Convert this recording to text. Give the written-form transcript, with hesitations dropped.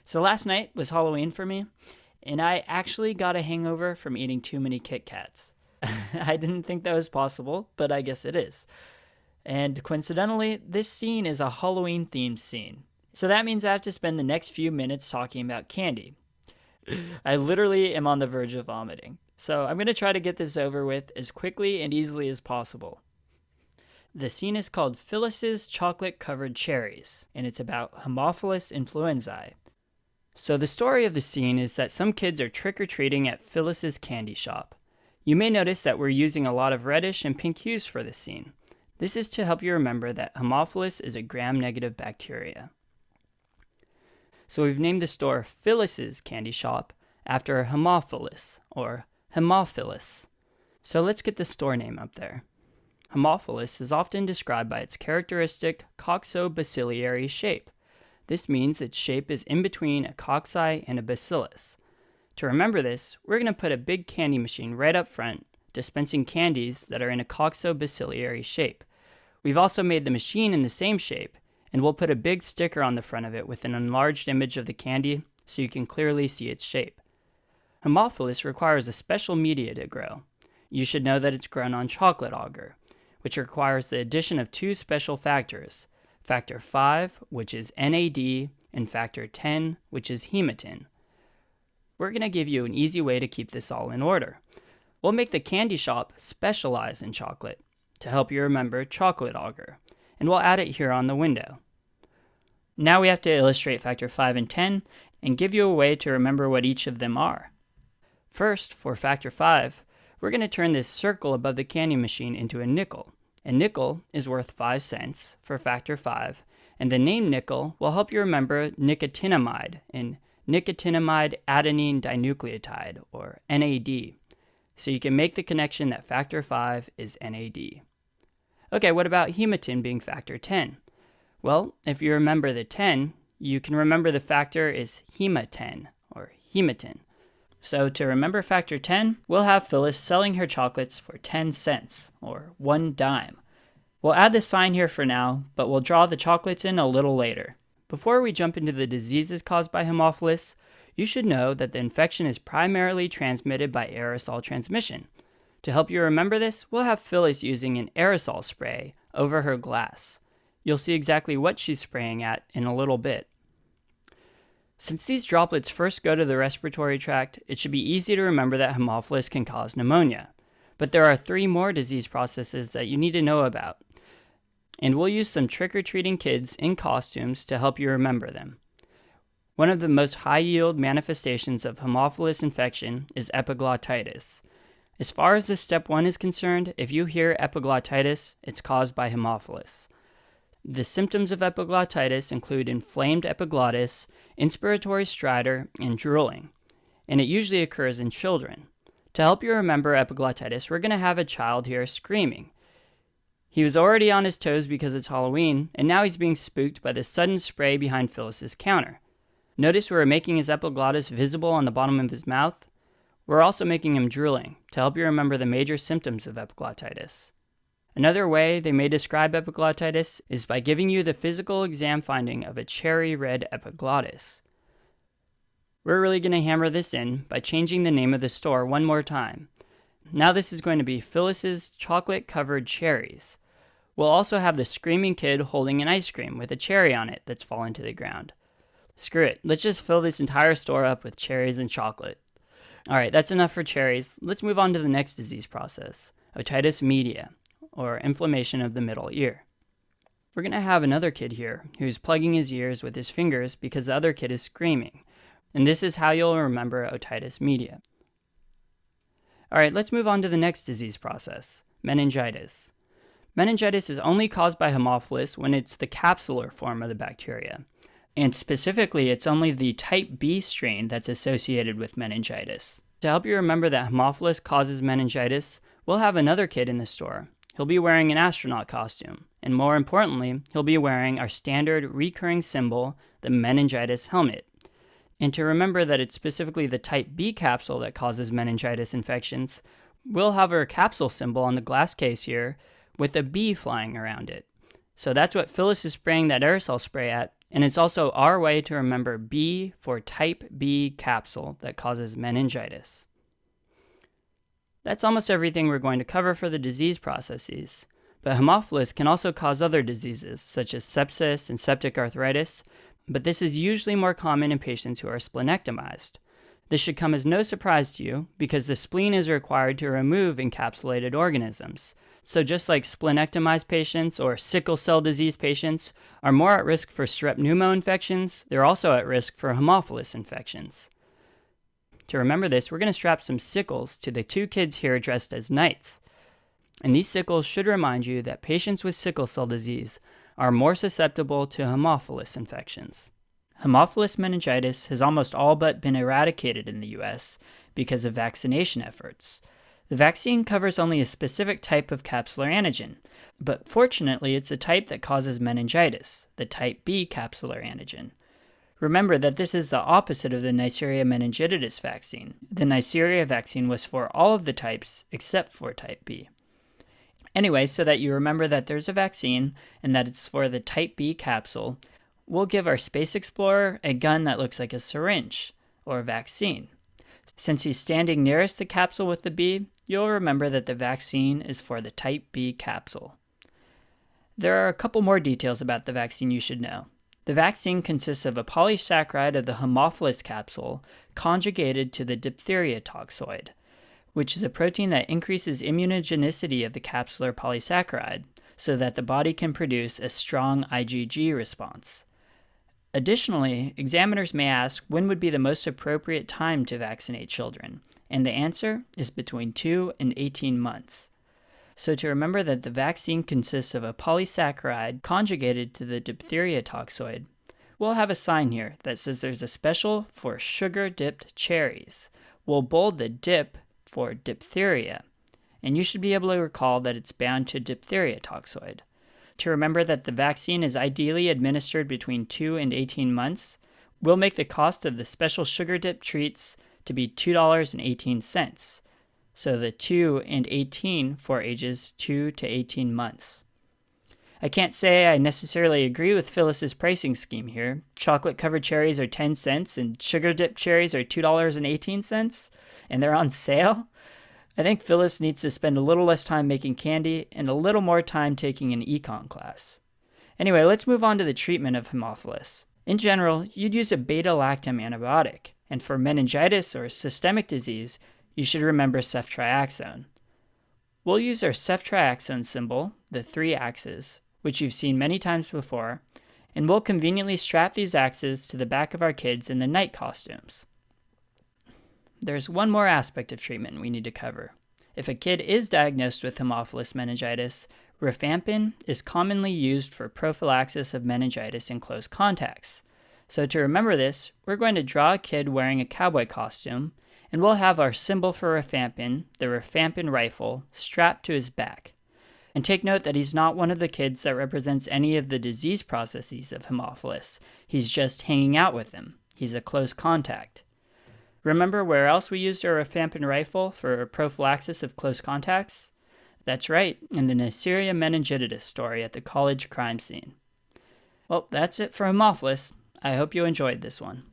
So last night was Halloween for me, and I actually got a hangover from eating too many Kit Kats. I didn't think that was possible, but I guess it is. And coincidentally, this scene is a Halloween themed scene. So that means I have to spend the next few minutes talking about candy. I literally am on the verge of vomiting. So I'm going to try to get this over with as quickly and easily as possible. The scene is called Phyllis's Chocolate Covered Cherries, and it's about Haemophilus influenzae. So the story of the scene is that some kids are trick-or-treating at Phyllis's candy shop. You may notice that we're using a lot of reddish and pink hues for this scene. This is to help you remember that Haemophilus is a gram-negative bacteria. So we've named the store Phyllis's Candy Shop after Haemophilus, or Haemophilus. So let's get the store name up there. Haemophilus is often described by its characteristic coccobacillary shape. This means its shape is in between a cocci and a bacillus. To remember this, we're going to put a big candy machine right up front, dispensing candies that are in a coccobacillary shape. We've also made the machine in the same shape, and we'll put a big sticker on the front of it with an enlarged image of the candy so you can clearly see its shape. Haemophilus requires a special media to grow. You should know that it's grown on chocolate agar, which requires the addition of two special factors, factor 5, which is NAD, and factor 10, which is hematin. We're going to give you an easy way to keep this all in order. We'll make the candy shop specialize in chocolate to help you remember chocolate agar, and we'll add it here on the window. Now we have to illustrate factor 5 and 10 and give you a way to remember what each of them are. First, for factor 5, we're going to turn this circle above the candy machine into a nickel. A nickel is worth 5 cents for factor 5, and the name nickel will help you remember nicotinamide in nicotinamide adenine dinucleotide, or NAD, so you can make the connection that factor 5 is NAD. Okay, what about hematin being factor 10? Well, if you remember the 10, you can remember the factor is hematen, or hematin. So to remember factor 10, we'll have Phyllis selling her chocolates for 10 cents, or 1 dime. We'll add the sign here for now, but we'll draw the chocolates in a little later. Before we jump into the diseases caused by Haemophilus, you should know that the infection is primarily transmitted by aerosol transmission. To help you remember this, we'll have Phyllis using an aerosol spray over her glass. You'll see exactly what she's spraying at in a little bit. Since these droplets first go to the respiratory tract, it should be easy to remember that Haemophilus can cause pneumonia. But there are 3 more disease processes that you need to know about. And we'll use some trick-or-treating kids in costumes to help you remember them. One of the most high-yield manifestations of Haemophilus infection is epiglottitis. As far as this step 1 is concerned, if you hear epiglottitis, it's caused by Haemophilus. The symptoms of epiglottitis include inflamed epiglottis, inspiratory stridor, and drooling, and it usually occurs in children. To help you remember epiglottitis, we're going to have a child here screaming. He was already on his toes because it's Halloween, and now he's being spooked by the sudden spray behind Phyllis's counter. Notice we're making his epiglottis visible on the bottom of his mouth. We're also making him drooling to help you remember the major symptoms of epiglottitis. Another way they may describe epiglottitis is by giving you the physical exam finding of a cherry red epiglottis. We're really going to hammer this in by changing the name of the store one more time. Now this is going to be Phyllis's Chocolate Covered Cherries. We'll also have the screaming kid holding an ice cream with a cherry on it that's fallen to the ground. Screw it, let's just fill this entire store up with cherries and chocolate. Alright, that's enough for cherries. Let's move on to the next disease process, otitis media, or inflammation of the middle ear. We're going to have another kid here who's plugging his ears with his fingers because the other kid is screaming. And this is how you'll remember otitis media. Alright, let's move on to the next disease process, meningitis. Meningitis is only caused by Haemophilus when it's the capsular form of the bacteria. And specifically, it's only the type B strain that's associated with meningitis. To help you remember that Haemophilus causes meningitis, we'll have another kid in the store. He'll be wearing an astronaut costume, and more importantly, he'll be wearing our standard recurring symbol, the meningitis helmet. And to remember that it's specifically the type B capsule that causes meningitis infections, we'll have our capsule symbol on the glass case here with a bee flying around it. So that's what Phyllis is spraying that aerosol spray at, And it's also our way to remember B for type B capsule that causes meningitis. That's almost everything we're going to cover for the disease processes. But Haemophilus can also cause other diseases, such as sepsis and septic arthritis, but this is usually more common in patients who are splenectomized. This should come as no surprise to you, because the spleen is required to remove encapsulated organisms. So just like splenectomized patients or sickle cell disease patients are more at risk for strep pneumo infections, they're also at risk for Haemophilus infections. To remember this, we're going to strap some sickles to the two kids here dressed as knights. And these sickles should remind you that patients with sickle cell disease are more susceptible to Haemophilus infections. Haemophilus meningitis has almost all but been eradicated in the US because of vaccination efforts. The vaccine covers only a specific type of capsular antigen, but fortunately it's a type that causes meningitis, the type B capsular antigen. Remember that this is the opposite of the Neisseria meningitidis vaccine. The Neisseria vaccine was for all of the types except for type B. Anyway, so that you remember that there's a vaccine and that it's for the type B capsule, we'll give our Space Explorer a gun that looks like a syringe, or a vaccine. Since he's standing nearest the capsule with the B, you'll remember that the vaccine is for the type B capsule. There are a couple more details about the vaccine you should know. The vaccine consists of a polysaccharide of the Haemophilus capsule conjugated to the diphtheria toxoid, which is a protein that increases immunogenicity of the capsular polysaccharide so that the body can produce a strong IgG response. Additionally, examiners may ask when would be the most appropriate time to vaccinate children, and the answer is between 2 and 18 months. So to remember that the vaccine consists of a polysaccharide conjugated to the diphtheria toxoid, we'll have a sign here that says there's a special for sugar-dipped cherries. We'll bold the dip for diphtheria, and you should be able to recall that it's bound to diphtheria toxoid. To remember that the vaccine is ideally administered between 2 and 18 months, we'll make the cost of the special sugar-dipped treats to be $2.18. So the 2 and 18 for ages 2 to 18 months. I can't say I necessarily agree with Phyllis's pricing scheme here. Chocolate-covered cherries are 10 cents and sugar-dipped cherries are $2.18, and they're on sale. I think Phyllis needs to spend a little less time making candy and a little more time taking an econ class. Anyway, let's move on to the treatment of Haemophilus. In general, you'd use a beta-lactam antibiotic, and for meningitis or systemic disease, you should remember ceftriaxone. We'll use our ceftriaxone symbol, the 3 axes, which you've seen many times before, and we'll conveniently strap these axes to the back of our kids in the night costumes. There's one more aspect of treatment we need to cover. If a kid is diagnosed with Haemophilus meningitis, rifampin is commonly used for prophylaxis of meningitis in close contacts. So to remember this, we're going to draw a kid wearing a cowboy costume, and we'll have our symbol for rifampin, the rifampin rifle, strapped to his back. And take note that he's not one of the kids that represents any of the disease processes of Haemophilus. He's just hanging out with him. He's a close contact. Remember where else we used our rifampin rifle for prophylaxis of close contacts? That's right, in the Neisseria meningitidis story at the college crime scene. Well, that's it for Haemophilus. I hope you enjoyed this one.